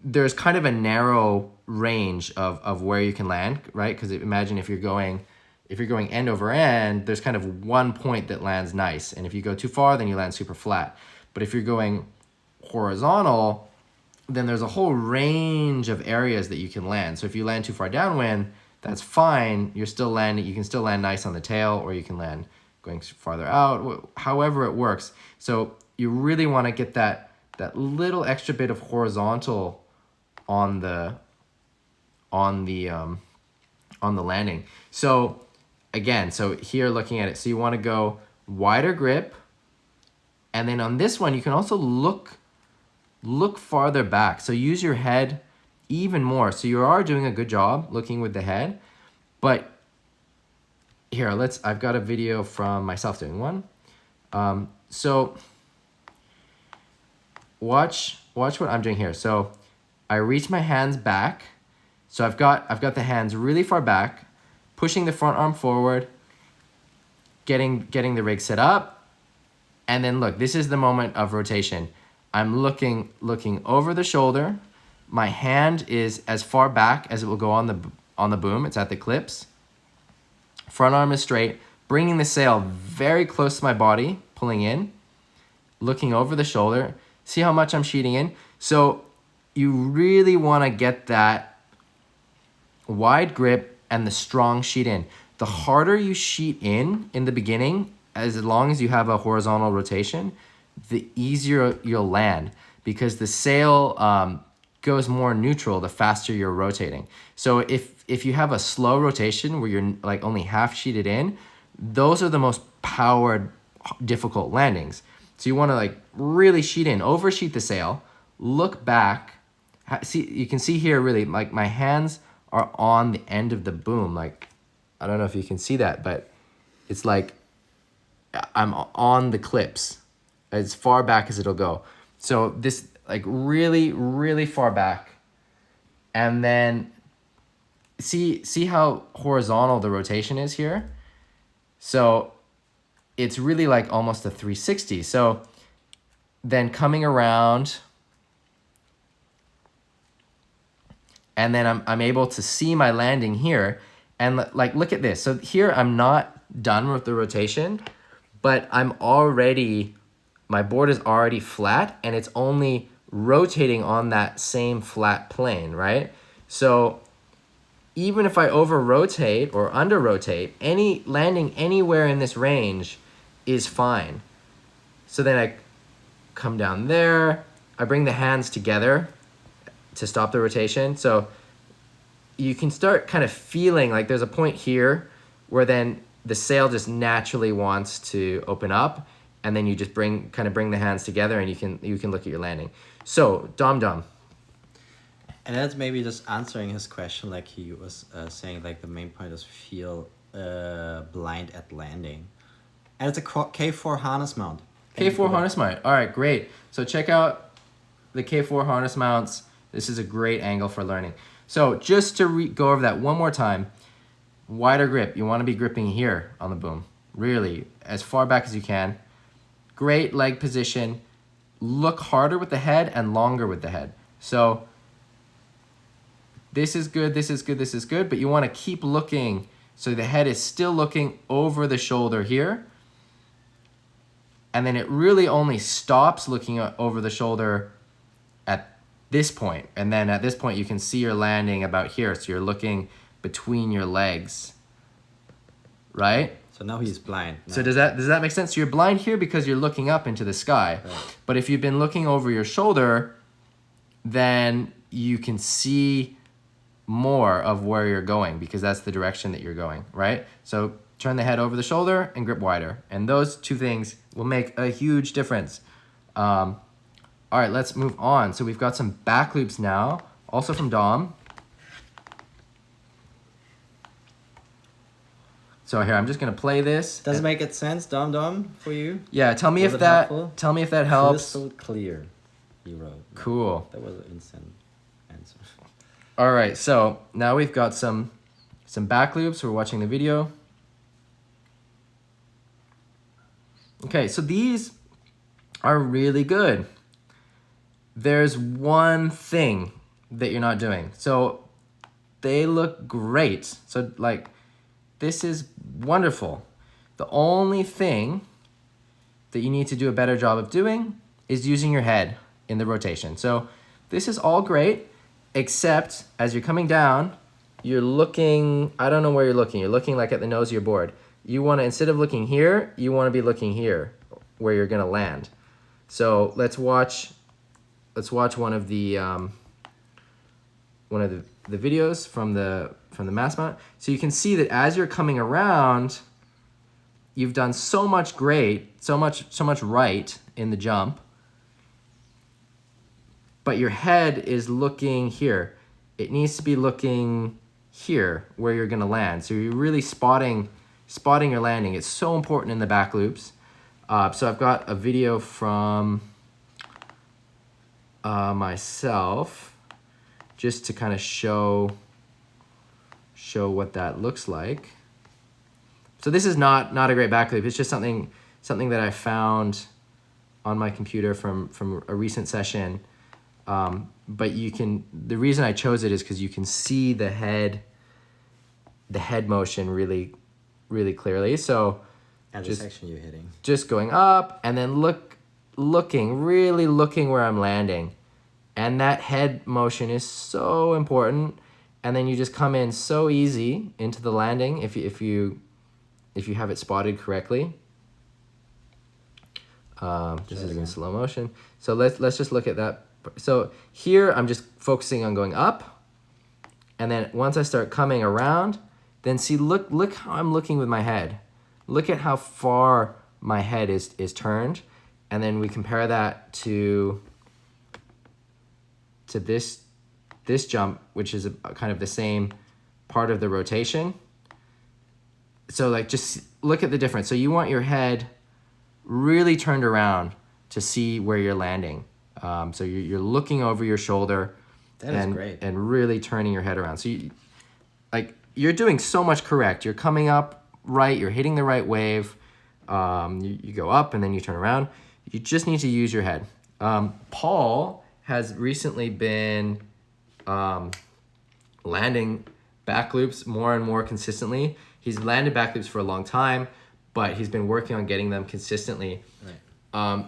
there's kind of a narrow range of where you can land, right? Because imagine if you're going end over end, there's kind of one point that lands nice. And if you go too far, then you land super flat. But if you're going horizontal, then there's a whole range of areas that you can land. So if you land too far downwind, that's fine. You're still landing. You can still land nice on the tail, or you can land going farther out. However it works. So you really want to get that little extra bit of horizontal on the landing. So again, so here looking at it, so you want to go wider grip, and then on this one you can also look farther back. So use your head even more. So you are doing a good job looking with the head, but here, I've got a video from myself doing one. So watch what I'm doing here. So I reach my hands back. So I've got the hands really far back, pushing the front arm forward, getting the rig set up. And then look, this is the moment of rotation. I'm looking over the shoulder. My hand is as far back as it will go on the boom. It's at the clips. Front arm is straight, bringing the sail very close to my body, pulling in, looking over the shoulder. See how much I'm sheeting in? So you really want to get that wide grip and the strong sheet in. The harder you sheet in the beginning, as long as you have a horizontal rotation, the easier you'll land, because the sail goes more neutral the faster you're rotating. So if you have a slow rotation where you're like only half sheeted in, those are the most powered, difficult landings. So you want to like really sheet in, oversheet the sail, look back. See, you can see here really like my hands are on the end of the boom. Like, I don't know if you can see that, but it's like I'm on the clips as far back as it'll go. So this like really, really far back. And then see how horizontal the rotation is here? So it's really like almost a 360. So then coming around, and then I'm able to see my landing here. And like, look at this. So here I'm not done with the rotation, but my board is already flat, and it's only rotating on that same flat plane, right? So even if I over rotate or under rotate, any landing anywhere in this range is fine. So then I come down there, I bring the hands together to stop the rotation. So you can start kind of feeling like there's a point here where then the sail just naturally wants to open up, and then you just bring the hands together, and you can look at your landing. So Dom. And that's maybe just answering his question, like he was saying, like the main point is feel blind at landing. And it's a K4 harness mount. K4 harness mount. All right, great. So check out the K4 harness mounts. This is a great angle for learning. So just to go over that one more time, wider grip. You want to be gripping here on the boom. Really, as far back as you can. Great leg position. Look harder with the head and longer with the head. So this is good, this is good, this is good, but you want to keep looking so the head is still looking over the shoulder here. And then it really only stops looking over the shoulder at this point. And then at this point, you can see your landing about here. So you're looking between your legs, right? So now he's blind. No. So does that make sense? So you're blind here because you're looking up into the sky. Right. But if you've been looking over your shoulder, then you can see more of where you're going because that's the direction that you're going, right? So turn the head over the shoulder and grip wider. And those two things will make a huge difference. All right, let's move on. So we've got some back loops now, also from Dom. So here, I'm just gonna play this. Does it make sense, Dom, for you? Yeah, tell me if that helps. Crystal clear, he wrote. Cool. That was an instant answer. All right, so now we've got some back loops. We're watching the video. Okay, so these are really good. There's one thing that you're not doing. So they look great. So like, this is wonderful. The only thing that you need to do a better job of doing is using your head in the rotation. So this is all great, except as you're coming down, you're looking, I don't know where you're looking. You're looking like at the nose of your board. You want to, instead of looking here, you want to be looking here where you're going to land. So let's watch one of the videos from the mass mount. So you can see that as you're coming around, you've done so much right in the jump, but your head is looking here. It needs to be looking here where you're gonna land. So you're really spotting your landing. It's so important in the back loops. So I've got a video from myself just to kind of show what that looks like. So this is not a great back loop. It's just something that I found on my computer from a recent session. But the reason I chose it is because you can see the head motion really, really clearly. So and the section you're hitting. Just going up and then really looking where I'm landing. And that head motion is so important. And then you just come in so easy into the landing if you have it spotted correctly. This is in slow motion. So let's just look at that. So here I'm just focusing on going up. And then once I start coming around, then see, look how I'm looking with my head. Look at how far my head is turned. And then we compare that to this jump, which is kind of the same part of the rotation. So like, just look at the difference. So you want your head really turned around to see where you're landing. So you're looking over your shoulder. That is great. And really turning your head around. So you're doing so much correct. You're coming up right, you're hitting the right wave. You go up and then you turn around. You just need to use your head. Paul has recently been landing back loops more and more consistently. He's landed back loops for a long time, but he's been working on getting them consistently. Right.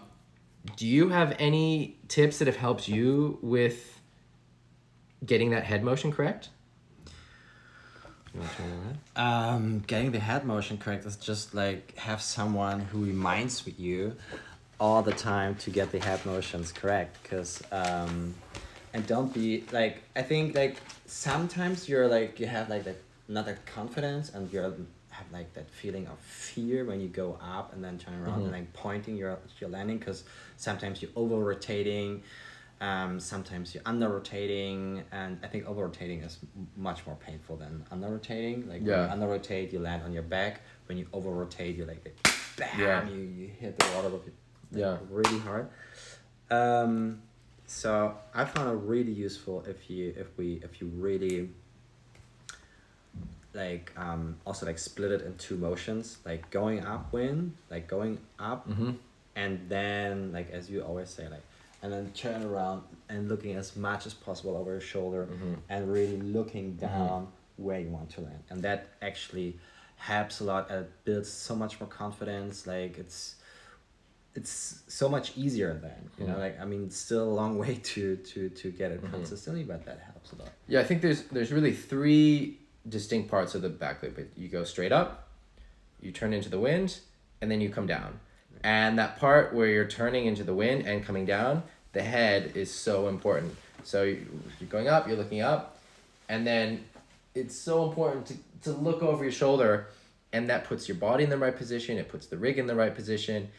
Do you have any tips that have helped you with getting that head motion correct? You want to turn it around? Getting the head motion correct is just like have someone who reminds you all the time to get the head motions correct, because and don't be like, I think like sometimes you're like, you have like not that confidence and you're have like that feeling of fear when you go up and then turn around and like pointing your landing, because sometimes you're over rotating, sometimes you're under rotating, and I think over rotating is much more painful than under rotating. Like when you under rotate, you land on your back. When you over rotate, you like bam, you hit the water with really hard. So I found it really useful if you really like also like split it in two motions, like going upwind, like going up, and then like as you always say, like, and then turn around and looking as much as possible over your shoulder, and really looking down where you want to land, and that actually helps a lot. It builds so much more confidence. Like it's so much easier then, you know, like, I mean, it's still a long way to get it consistently, but that helps a lot. Yeah, I think there's really three distinct parts of the back loop. You go straight up, you turn into the wind, and then you come down. And that part where you're turning into the wind and coming down, the head is so important. So you're going up, you're looking up, and then it's so important to look over your shoulder, and that puts your body in the right position, it puts the rig in the right position.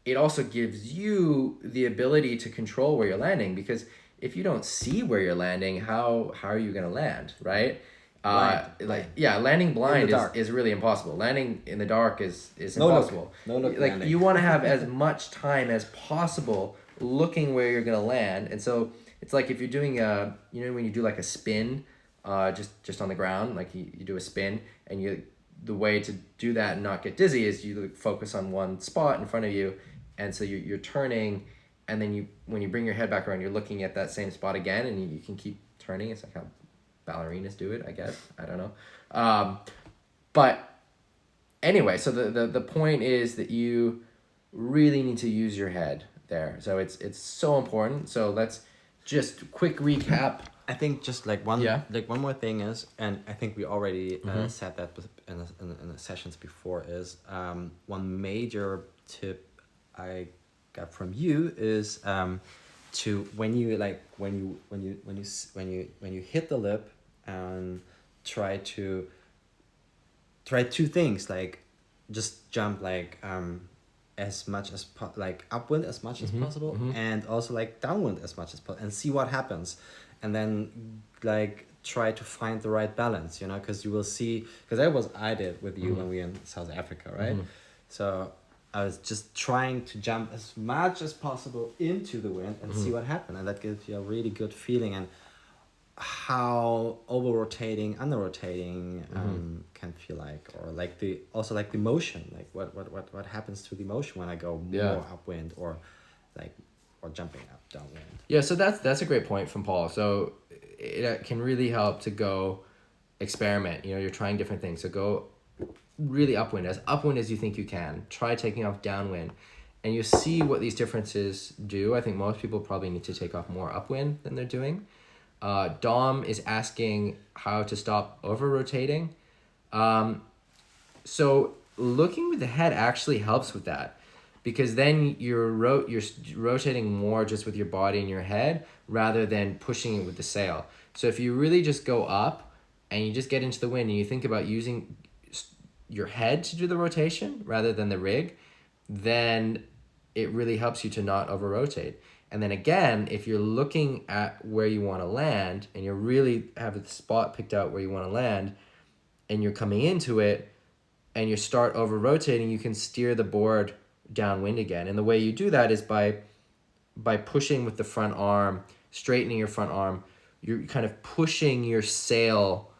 It also gives you the ability to control where you're landing, because if you don't see where you're landing, how are you going to land, right? Landing blind is really impossible. Landing in the dark is impossible. No look like landing. You want to have as much time as possible looking where you're going to land. And so it's like if you're doing when you do like a spin, just on the ground, like you do a spin, and the way to do that and not get dizzy is you focus on one spot in front of you, and so you're turning, and then when you bring your head back around, you're looking at that same spot again, and you can keep turning. It's like how ballerinas do it, I guess. I don't know. But anyway, so the point is that you really need to use your head there. So it's so important. So let's just quick recap. I think just like one more thing is, and I think we already said that in the sessions before, is one major tip I got from you is to when you hit the lip, and try two things, like just jump like as much as like upwind as much as possible, and also like downwind as much as possible, and see what happens, and then like try to find the right balance, you know, because you will see, because I did with you when we were in South Africa, right? So I was just trying to jump as much as possible into the wind and see what happened, and that gives you a really good feeling. And how over rotating, under rotating can feel like, or like the motion, like what happens to the motion when I go more upwind or jumping up downwind. Yeah, so that's a great point from Paul. So it can really help to go experiment. You know, you're trying different things. So go really upwind as you think you can. Try taking off downwind, and you see what these differences do. I think most people probably need to take off more upwind than they're doing. Dom is asking how to stop over rotating. So looking with the head actually helps with that, because then you're rotating more just with your body and your head rather than pushing it with the sail. So if you really just go up and you just get into the wind and you think about using your head to do the rotation rather than the rig, then it really helps you to not over rotate. And then again, if you're looking at where you want to land and you really have the spot picked out where you want to land, and you're coming into it and you start over rotating, you can steer the board downwind again. And the way you do that is by pushing with the front arm, straightening your front arm. You're kind of pushing your sail,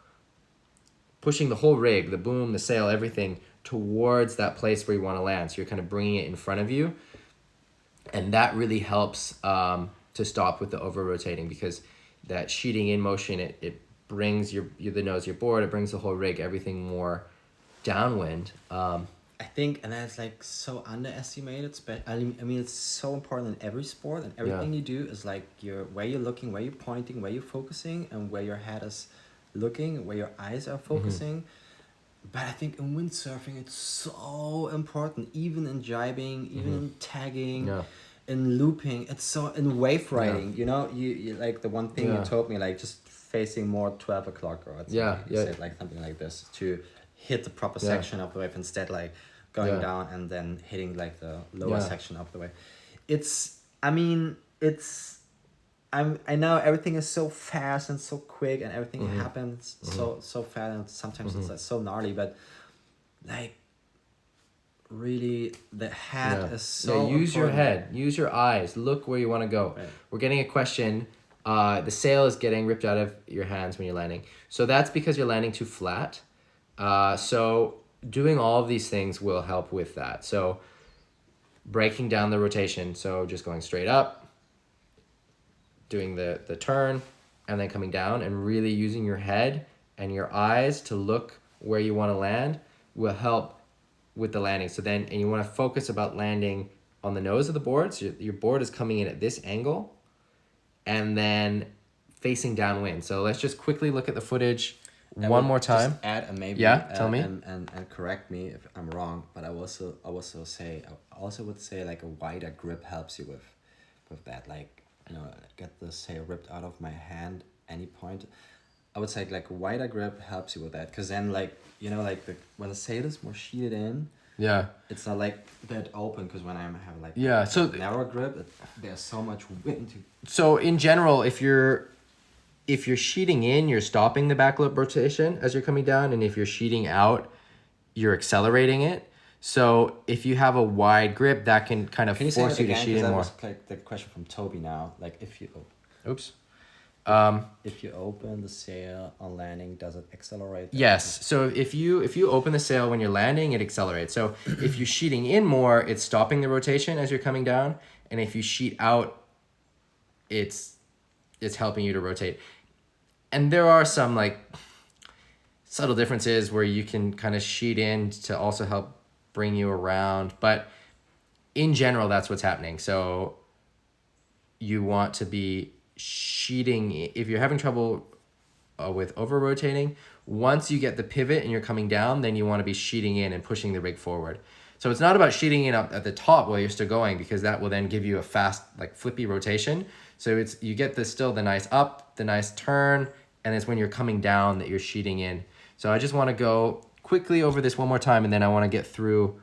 pushing the whole rig, the boom, the sail, everything towards that place where you want to land. So you're kind of bringing it in front of you. And that really helps to stop with the over rotating, because that sheeting in motion, it brings the nose of your board, it brings the whole rig, everything more downwind. I think, and that's like so underestimated. I mean, it's so important in every sport, and everything you do is like where you're looking, where you're pointing, where you're focusing, and where your head is looking, where your eyes are focusing. But I think in windsurfing, it's so important, even in jibing, even in tagging, in looping. It's so, in wave riding, you know, you like the one thing you told me, like just facing more 12 o'clock or something. You said like something like this to hit the proper Yeah. section of the wave, instead like going Yeah. down and then hitting like the lower Yeah. section of the wave. I know everything is so fast and so quick, and everything happens so fast, and sometimes it's like so gnarly, but like really the head is so use your important. head, use your eyes, look where you want to go. Right. We're getting a question. The sail is getting ripped out of your hands when you're landing, so that's because you're landing too flat. So doing all of these things will help with that. So breaking down the rotation, so just going straight up, doing the turn, and then coming down, and really using your head and your eyes to look where you want to land will help with the landing. So then, and you want to focus about landing on the nose of the board. So your board is coming in at this angle and then facing downwind. So let's just quickly look at the footage one more time. Just add and maybe tell me. and correct me if I'm wrong, but I also would say like a wider grip helps you with that. Like, you know, get the sail ripped out of my hand any point. I would say like a wider grip helps you with that, because then like, you know, like when the sail is more sheeted in, Yeah. it's not like that open, because when I have like So narrow grip, there's so much wind to. So in general, if you're sheeting in, you're stopping the backloop rotation as you're coming down, and if you're sheeting out, you're accelerating it. So if you have a wide grip, that can kind of force you to sheet in more. That was like the question from Toby now. Like if you open the sail on landing, does it accelerate? Yes. So if you open the sail when you're landing, it accelerates. So if you're sheeting in more, it's stopping the rotation as you're coming down, and if you sheet out, it's helping you to rotate. And there are some like subtle differences where you can kind of sheet in to also help bring you around, but in general, that's what's happening. So you want to be sheeting. If you're having trouble with over rotating, once you get the pivot and you're coming down, then you want to be sheeting in and pushing the rig forward. So it's not about sheeting in up at the top while you're still going, because that will then give you a fast, like flippy rotation. So you get the nice up, the nice turn, and it's when you're coming down that you're sheeting in. So I just want to go quickly over this one more time, and then I want to get through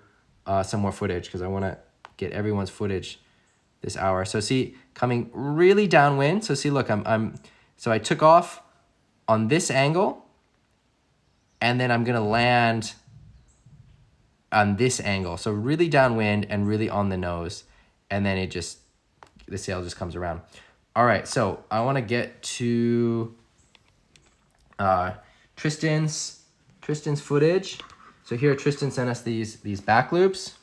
some more footage, because I want to get everyone's footage this hour. So see, coming really downwind. So see, look, so I took off on this angle, and then I'm gonna land on this angle. So really downwind and really on the nose, and then the sail just comes around. All right, so I want to get to Tristan's footage. So here Tristan sent us these back loops.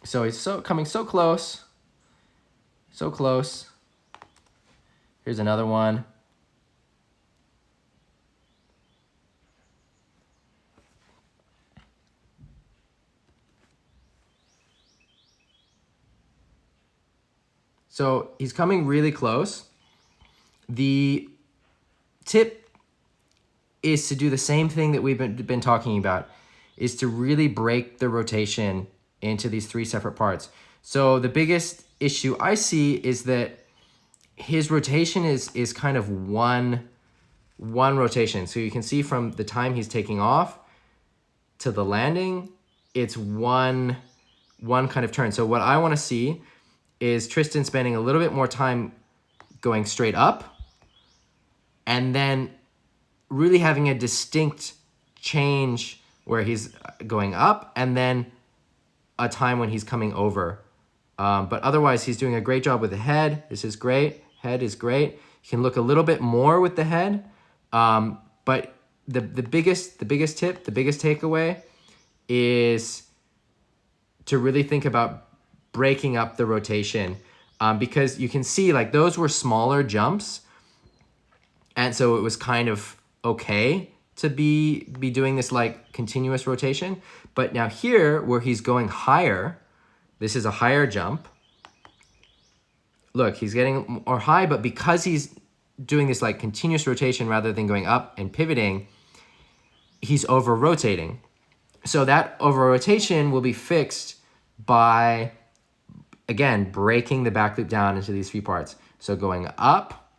So he's coming so close. So close. Here's another one. So he's coming really close. The tip is to do the same thing that we've been talking about, is to really break the rotation into these three separate parts. So the biggest issue I see is that his rotation is kind of one rotation. So you can see from the time he's taking off to the landing, it's one kind of turn. So what I want to see is Tristan spending a little bit more time going straight up, and then really having a distinct change where he's going up, and then a time when he's coming over. But otherwise, he's doing a great job with the head. This is great. Head is great. You can look a little bit more with the head. But the biggest tip, the biggest takeaway is to really think about breaking up the rotation, because you can see like those were smaller jumps, and so it was kind of okay to be doing this like continuous rotation. But now here, where he's going higher, this is a higher jump. Look, he's getting more high, but because he's doing this like continuous rotation rather than going up and pivoting, he's over rotating. So that over rotation will be fixed by, again, breaking the back loop down into these three parts. So going up,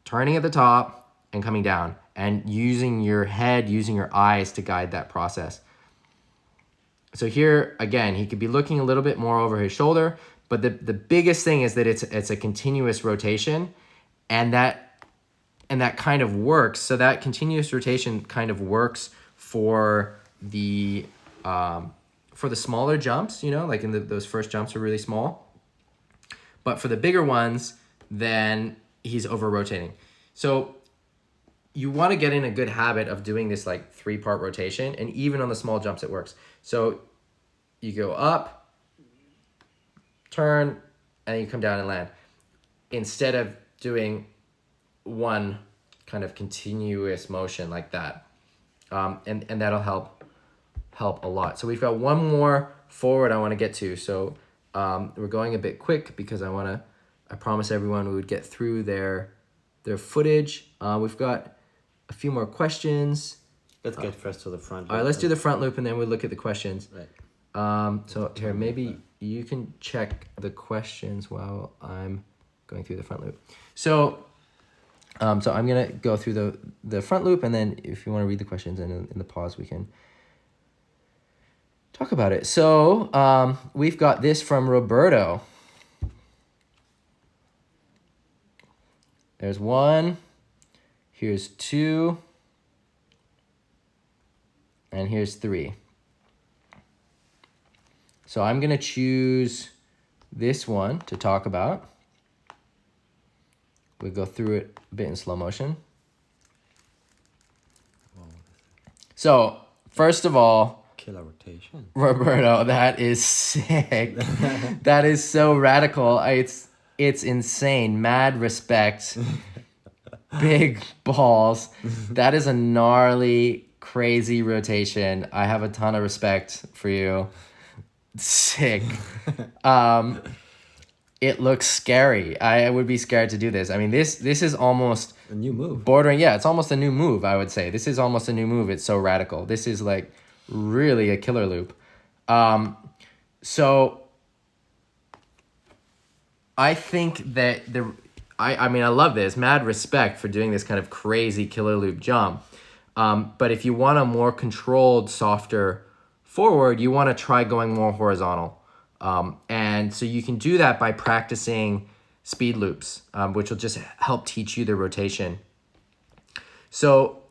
turning at the top, and coming down. and using your head, using your eyes to guide that process. So here, again, he could be looking a little bit more over his shoulder, but the biggest thing is that it's a continuous rotation, and that kind of works. So that continuous rotation kind of works for the smaller jumps, you know, like those first jumps are really small. But for the bigger ones, then he's over rotating. So you want to get in a good habit of doing this like 3-part rotation, and even on the small jumps it works. So you go up, turn, and then you come down and land, instead of doing one kind of continuous motion like that. And that'll help a lot. So we've got one more forward I want to get to. So we're going a bit quick because I promised everyone we would get through their footage. We've got a few more questions. Let's get first to the front. All right, let's do the front loop and then we'll look at the questions. Right. So here, maybe you can check the questions while I'm going through the front loop. So I'm gonna go through the front loop, and then if you want to read the questions in the pause, we can talk about it. So we've got this from Roberto. There's 1, here's 2, and here's 3. So I'm gonna choose this one to talk about. We'll go through it a bit in slow motion. So first of all, killer rotation. Roberto, that is sick. That is so radical. It's insane. Mad respect. Big balls. That is a gnarly, crazy rotation. I have a ton of respect for you. Sick. It looks scary. I would be scared to do this. I mean, this is almost a new move. Bordering, yeah, it's almost a new move, I would say. This is almost a new move. It's so radical. This is like really a killer loop. So I think that I mean, I love this. Mad respect for doing this kind of crazy killer loop jump. But if you want a more controlled, softer forward, you want to try going more horizontal. And so you can do that by practicing speed loops, which will just help teach you the rotation. So,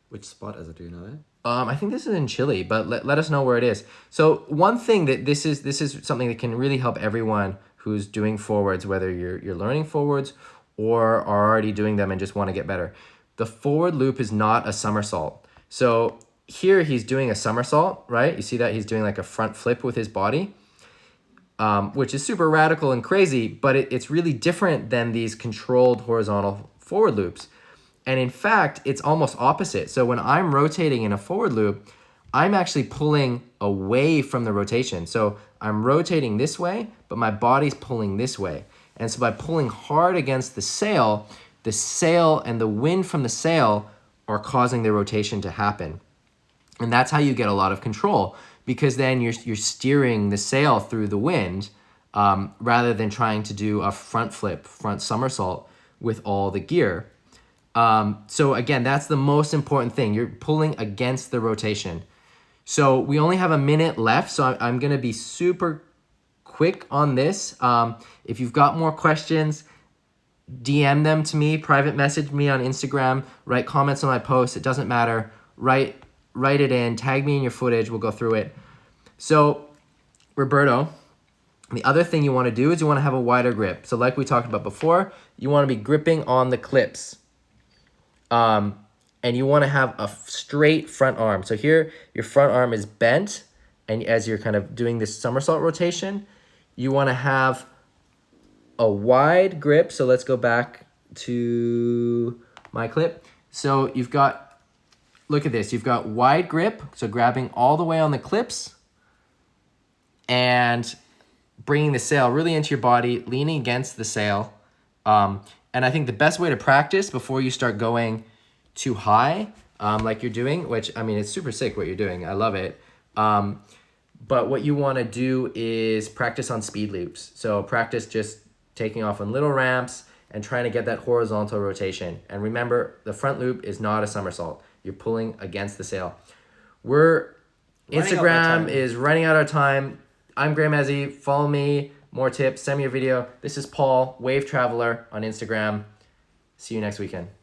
which spot is it? Do you know that? I think this is in Chile, but let us know where it is. So one thing that this is something that can really help everyone who's doing forwards, whether you're learning forwards or are already doing them and just want to get better. The forward loop is not a somersault. So here he's doing a somersault, right? You see that he's doing like a front flip with his body, which is super radical and crazy, but it's really different than these controlled horizontal forward loops. And in fact, it's almost opposite. So when I'm rotating in a forward loop, I'm actually pulling away from the rotation. So I'm rotating this way, but my body's pulling this way. And so by pulling hard against the sail and the wind from the sail are causing the rotation to happen. And that's how you get a lot of control, because then you're steering the sail through the wind rather than trying to do a front flip, front somersault with all the gear. So again, that's the most important thing. You're pulling against the rotation. So we only have a minute left, so I'm going to be super quick on this. If you've got more questions, DM them to me, private message me on Instagram, write comments on my post. It doesn't matter. Write it in, tag me in your footage. We'll go through it. So Roberto, the other thing you want to do is you want to have a wider grip. So like we talked about before, you want to be gripping on the clips. And you want to have a straight front arm. So here, your front arm is bent, and as you're kind of doing this somersault rotation, you want to have a wide grip. So let's go back to my clip. So you've got, look at this, you've got wide grip, so grabbing all the way on the clips and bringing the sail really into your body, leaning against the sail. And I think the best way to practice before you start going too high, like you're doing, which, I mean, it's super sick what you're doing. I love it. But what you want to do is practice on speed loops. So practice just taking off on little ramps and trying to get that horizontal rotation. And remember, the front loop is not a somersault. You're pulling against the sail. Instagram is running out of time. I'm Graham Ezzy. Follow me. More tips. Send me a video. This is Paul, Wave Traveler on Instagram. See you next weekend.